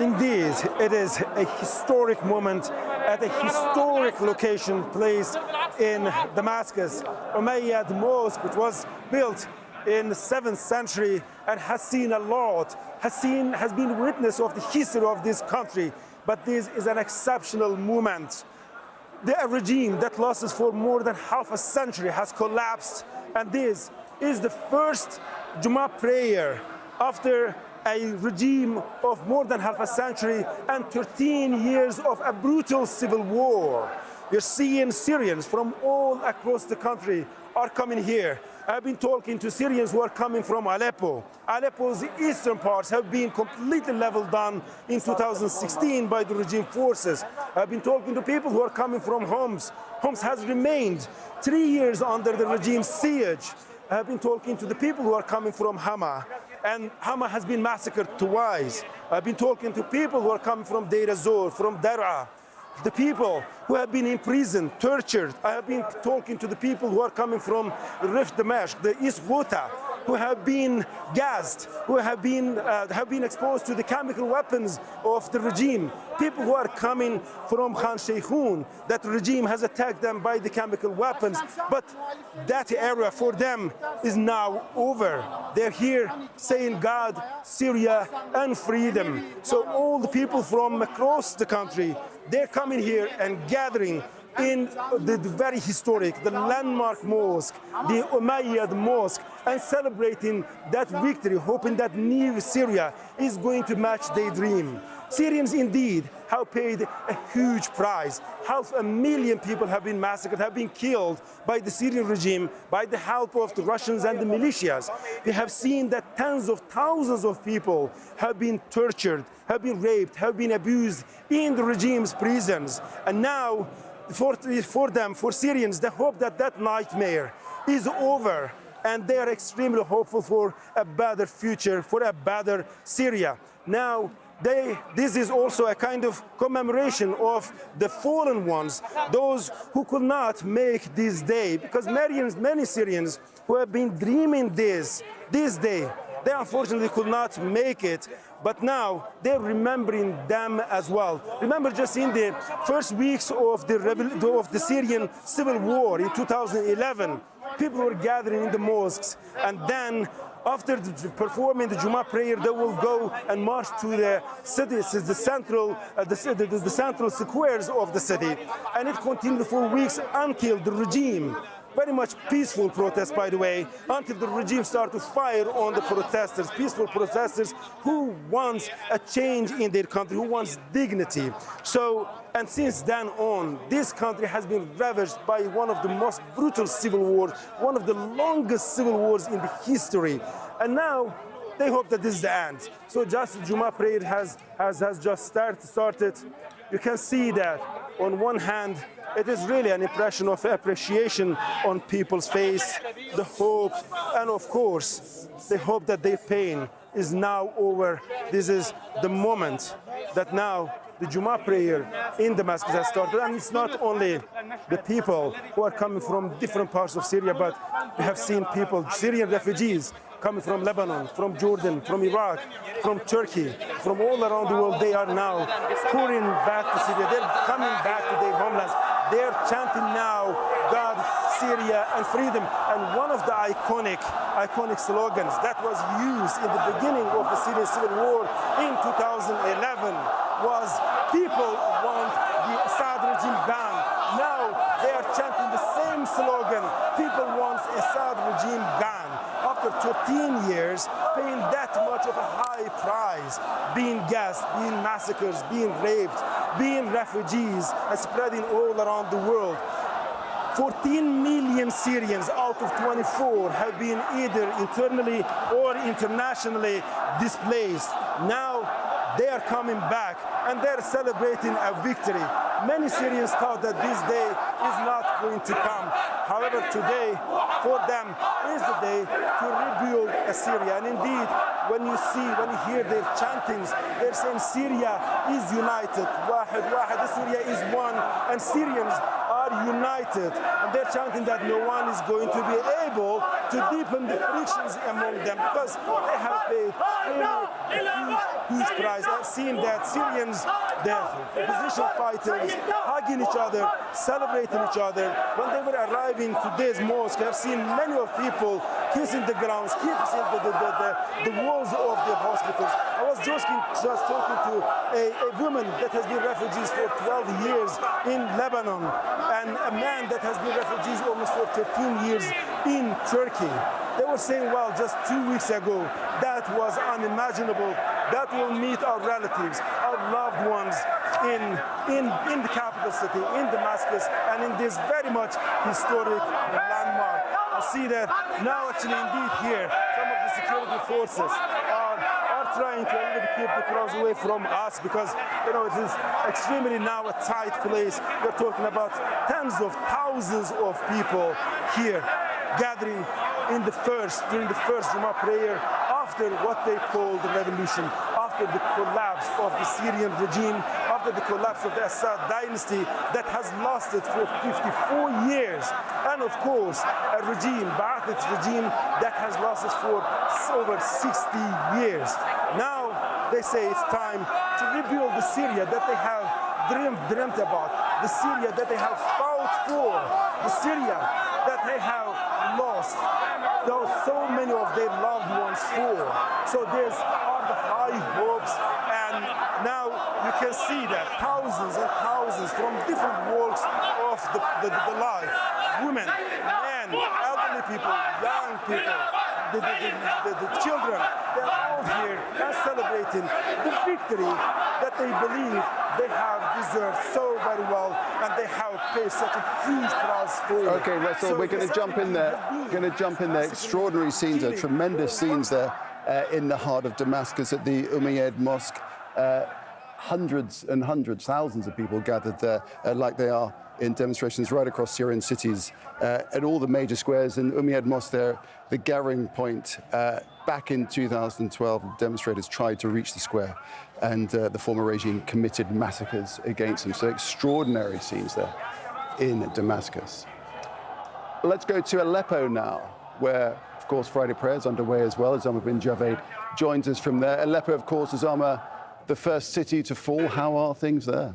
Indeed, it is a historic moment at a historic location placed in Damascus. Umayyad Mosque, which was built in the 7th century and has seen a lot, has been witness of the history of this country. But this is an exceptional moment. The regime that lasted for more than half a century has collapsed, and this is the first Jum'ah prayer after a regime of more than half a century and 13 years of a brutal civil war. You're seeing Syrians from all across the country are coming here. I've been talking to Syrians who are coming from Aleppo. Aleppo's eastern parts have been completely leveled down in 2016 by the regime forces. I've been talking to people who are coming from Homs. Homs has remained 3 years under the regime's siege. I've been talking to the people who are coming from Hama, and Hama has been massacred twice. I've been talking to people who are coming from Deir ez-Zor, from Dar'a, the people who have been imprisoned, tortured. I have been talking to the people who are coming from Rif Damascus, the East Ghouta, who have been gassed, who have been exposed to the chemical weapons of the regime. People who are coming from Khan Sheikhoun, that regime has attacked them by the chemical weapons. But that era for them is now over. They're here saying God, Syria, and freedom. So all the people from across the country, they're coming here and gathering in the very historic, the landmark mosque, the Umayyad Mosque, and celebrating that victory, hoping that new Syria is going to match their dream. Syrians indeed have paid a huge price. 500,000 people have been massacred, have been killed by the Syrian regime, by the help of the Russians and the militias. We have seen that tens of thousands of people have been tortured, have been raped, have been abused in the regime's prisons. And now, for them, for Syrians, they hope that that nightmare is over, and they are extremely hopeful for a better future, for a better Syria. Now, this is also a kind of commemoration of the fallen ones, those who could not make this day, because many Syrians who have been dreaming this day, they unfortunately could not make it, but now they're remembering them as well. Remember, just in the first weeks of the Syrian civil war in 2011, people were gathering in the mosques, and then after performing the Jum'ah prayer, they will go and march to the cities, the central squares of the city, and it continued for weeks until the regime, very much peaceful protest, by the way, until the regime started to fire on the protesters, peaceful protesters who wants a change in their country, who wants dignity. So, and since then on, this country has been ravaged by one of the most brutal civil wars, one of the longest civil wars in the history. And now they hope that this is the end. So just Jum'ah prayer has just started. You can see that on one hand, it is really an impression of appreciation on people's face, the hope, and of course, the hope that their pain is now over. This is the moment that now the Jum'ah prayer in Damascus has started. And it's not only the people who are coming from different parts of Syria, but we have seen people, Syrian refugees, coming from Lebanon, from Jordan, from Iraq, from Turkey, from all around the world. They are now pouring back to Syria. They're coming back to their homelands. They're chanting now, God, Syria, and freedom. And one of the iconic slogans that was used in the beginning of the Syrian civil war in 2011 was, people want the Assad regime gone. Now they are chanting the same slogan, people want Assad regime gone. After 13 years, paying that much of a high price, being gassed, being massacred, being raped, being refugees, and spreading all around the world. 14 million Syrians out of 24 have been either internally or internationally displaced. Now they are coming back and they're celebrating a victory. Many Syrians thought that this day is not going to come. However, today, for them, is the day to rebuild Syria. And indeed, when you hear their chantings, they're saying Syria is united. Wahid, Wahid, Syria is one, and Syrians are united. And they're chanting that no one is going to be able to deepen the frictions among them, because they have paid huge prize. I've seen that Syrians, the opposition fighters, hugging each other, celebrating each other. When they were arriving to this mosque, I've seen many of people kissing the grounds, kissing the walls of the hospitals. I was just talking to a woman that has been refugees for 12 years in Lebanon, and a man that has been refugees almost for 13 years in Turkey. They were saying, well, just 2 weeks ago, that was unimaginable, that we'll meet our relatives, our loved ones in the capital city, in Damascus, and in this very much historic landmark. I see that now actually indeed here, some of the security forces are trying to keep the crowds away from us, because it is extremely now a tight place. We're talking about tens of thousands of people here gathering during the first Jum'ah prayer after what they call the revolution, after the collapse of the Syrian regime, after the collapse of the Assad dynasty that has lasted for 54 years. And of course, a regime, Ba'athist regime, that has lasted for over 60 years. Now they say it's time to rebuild the Syria that they have dreamt about, the Syria that they have fought for, the Syria that they have lost though so many of their loved ones for. So there's are the high hopes, and now you can see that thousands and thousands from different walks of the life, women, men, elderly people, young people, the children, they're all here and celebrating the victory that they believe they have deserved so very well, and they have paid such a huge price for it. Okay, Russell, we're going to jump in there. Extraordinary scenes there, tremendous scenes there in the heart of Damascus at the Umayyad Mosque. Hundreds and hundreds, thousands of people gathered there, like they are in demonstrations right across Syrian cities, at all the major squares. In Umayyad Mosque there, the gathering point, back in 2012, demonstrators tried to reach the square, and the former regime committed massacres against them. So extraordinary scenes there in Damascus. Let's go to Aleppo now, where, of course, Friday prayer is underway as well. Osama bin Javed joins us from there. Aleppo, of course, Osama, the first city to fall. How are things there?